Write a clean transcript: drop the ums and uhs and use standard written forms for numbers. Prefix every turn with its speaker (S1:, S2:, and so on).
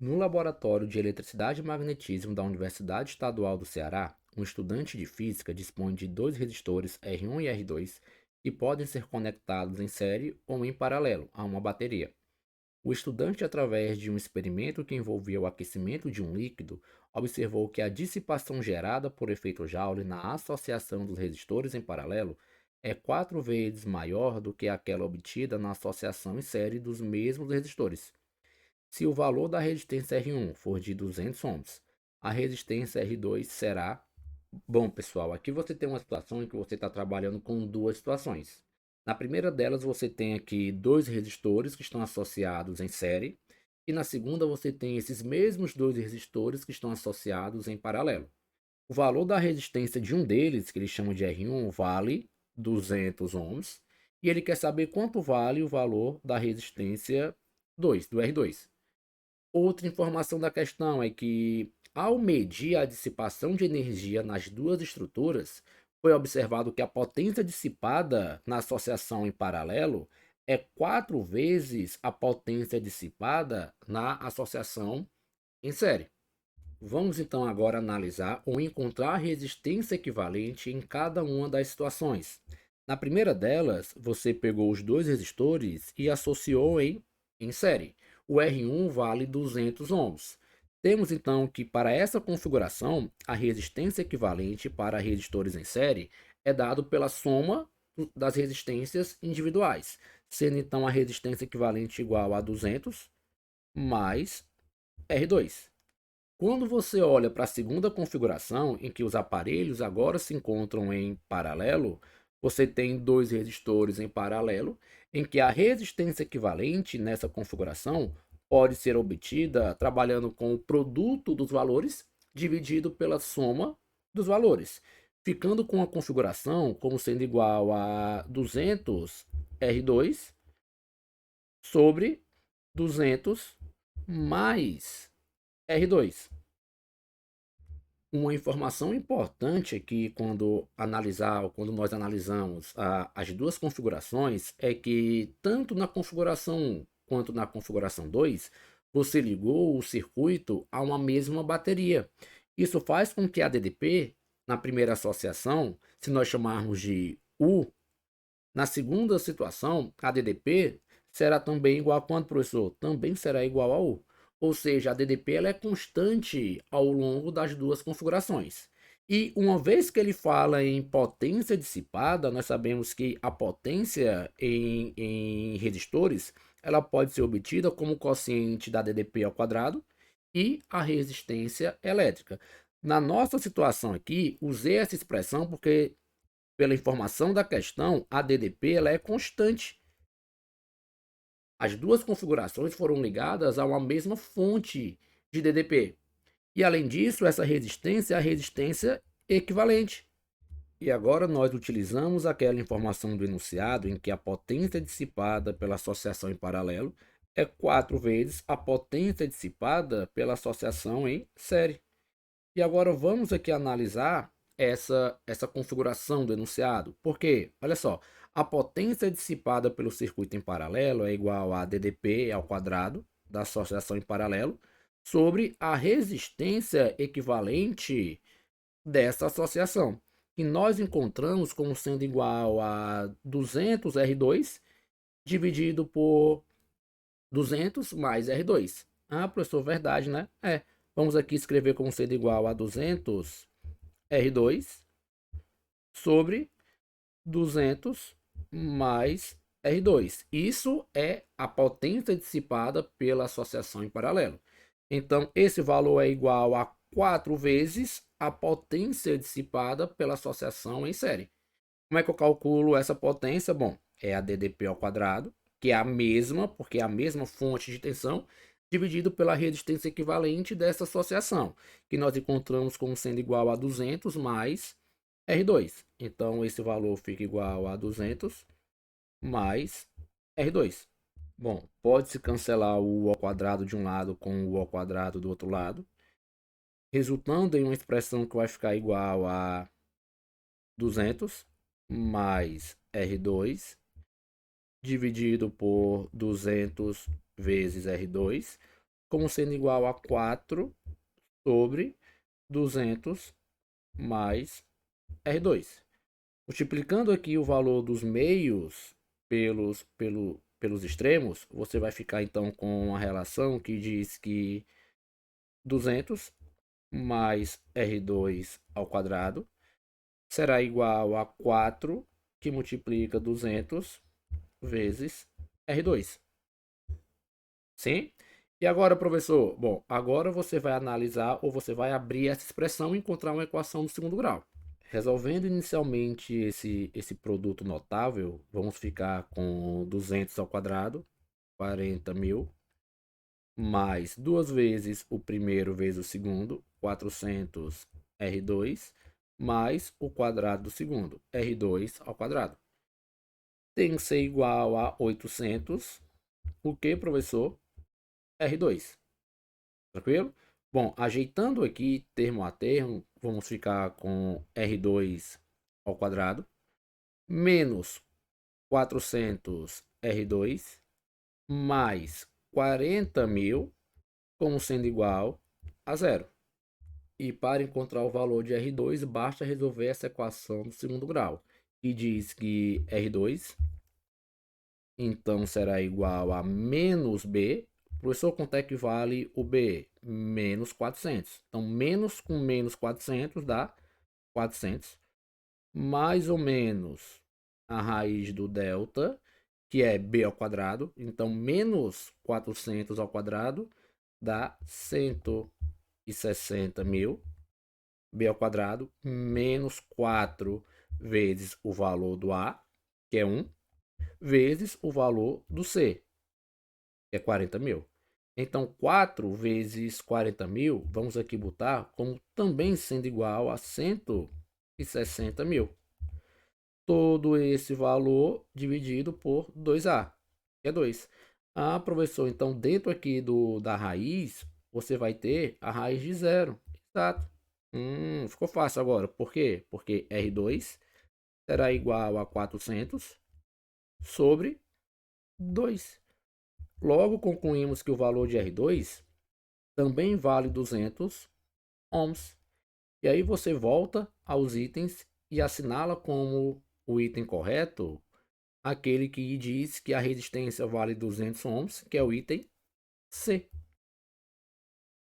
S1: No laboratório de eletricidade e magnetismo da Universidade Estadual do Ceará, um estudante de física dispõe de dois resistores R1 e R2 que podem ser conectados em série ou em paralelo a uma bateria. O estudante, através de um experimento que envolvia o aquecimento de um líquido, observou que a dissipação gerada por efeito Joule na associação dos resistores em paralelo é 4 vezes maior do que aquela obtida na associação em série dos mesmos resistores. Se o valor da resistência R1 for de 200 ohms, a resistência R2 será... Bom, pessoal, aqui você tem uma situação em que você está trabalhando com duas situações. Na primeira delas, você tem aqui dois resistores que estão associados em série, e na segunda, você tem esses mesmos dois resistores que estão associados em paralelo. O valor da resistência de um deles, que ele chama de R1, vale 200 ohms, e ele quer saber quanto vale o valor da resistência 2, do R2. Outra informação da questão é que, ao medir a dissipação de energia nas duas estruturas, foi observado que a potência dissipada na associação em paralelo é 4 vezes a potência dissipada na associação em série. Vamos então agora analisar ou encontrar a resistência equivalente em cada uma das situações. Na primeira delas, você pegou os dois resistores e associou em série. O R1 vale 200 ohms. Temos então que, para essa configuração, a resistência equivalente para resistores em série é dado pela soma das resistências individuais, sendo então a resistência equivalente igual a 200 mais R2. Quando você olha para a segunda configuração, em que os aparelhos agora se encontram em paralelo, você tem dois resistores em paralelo, em que a resistência equivalente nessa configuração pode ser obtida trabalhando com o produto dos valores dividido pela soma dos valores, ficando com a configuração como sendo igual a 200 R2 sobre 200 mais R2. Uma informação importante aqui quando nós analisamos as duas configurações é que tanto na configuração 1 quanto na configuração 2, você ligou o circuito a uma mesma bateria. Isso faz com que a DDP, na primeira associação, se nós chamarmos de U, na segunda situação, a DDP será também igual a quanto, professor? Também será igual a U. Ou seja, a DDP ela é constante ao longo das duas configurações. E uma vez que ele fala em potência dissipada, nós sabemos que a potência em resistores ela pode ser obtida como quociente da DDP ao quadrado e a resistência elétrica. Na nossa situação aqui, usei essa expressão porque pela informação da questão, a DDP ela é constante. As duas configurações foram ligadas a uma mesma fonte de DDP. E além disso, essa resistência é a resistência equivalente. E agora nós utilizamos aquela informação do enunciado em que a potência dissipada pela associação em paralelo é 4 vezes a potência dissipada pela associação em série. E agora vamos aqui analisar essa configuração do enunciado. Porque, olha só, a potência dissipada pelo circuito em paralelo é igual a DDP ao quadrado da associação em paralelo sobre a resistência equivalente dessa associação, que nós encontramos como sendo igual a 200 R2 dividido por 200 mais R2. Ah, professor, verdade, né? Vamos aqui escrever como sendo igual a 200 R2 sobre 200 mais R2. Isso é a potência dissipada pela associação em paralelo. Então, esse valor é igual a 4 vezes a potência dissipada pela associação em série. Como é que eu calculo essa potência? Bom, é a DDP ao quadrado, que é a mesma, porque é a mesma fonte de tensão, dividido pela resistência equivalente dessa associação, que nós encontramos como sendo igual a 200 mais R2. Então, esse valor fica igual a 200 mais R2. Bom, pode-se cancelar o U ao quadrado de um lado com o U ao quadrado do outro lado, resultando em uma expressão que vai ficar igual a 200 mais R2 dividido por 200 vezes R2, como sendo igual a 4 sobre 200 mais R2. Multiplicando aqui o valor dos meios pelos extremos, você vai ficar então com uma relação que diz que 200 mais R2 ao quadrado será igual a 4 que multiplica 200 vezes R2. Sim? E agora, professor? Bom, agora você vai analisar ou você vai abrir essa expressão e encontrar uma equação do segundo grau. Resolvendo inicialmente esse produto notável, vamos ficar com 200 ao quadrado, 40.000, mais duas vezes o primeiro vezes o segundo, 400 R2, mais o quadrado do segundo, R2 ao quadrado. Tem que ser igual a 800, o que, professor? R2. Tranquilo? Bom, ajeitando aqui termo a termo, vamos ficar com R2 ao quadrado, menos 400 R2, mais 40.000, como sendo igual a zero. E para encontrar o valor de R2, basta resolver essa equação do segundo grau, que diz que R2, então, será igual a menos B. Professor, quanto é que vale o B? Menos 400. Então, menos com menos 400 dá 400. Mais ou menos a raiz do delta, que é B ao quadrado. Então, menos 400 ao quadrado dá 160.000. B ao quadrado menos 4 vezes o valor do A, que é 1, vezes o valor do C, que é 40.000. Então, 4 vezes 40.000, vamos aqui botar como também sendo igual a 160.000. Todo esse valor dividido por 2A, que é 2. Ah, professor, então dentro aqui da raiz, você vai ter a raiz de zero. Exato. Ficou fácil agora. Por quê? Porque R2 será igual a 400 sobre 2. Logo, concluímos que o valor de R2 também vale 200 ohms. E aí você volta aos itens e assinala como o item correto aquele que diz que a resistência vale 200 ohms, que é o item C.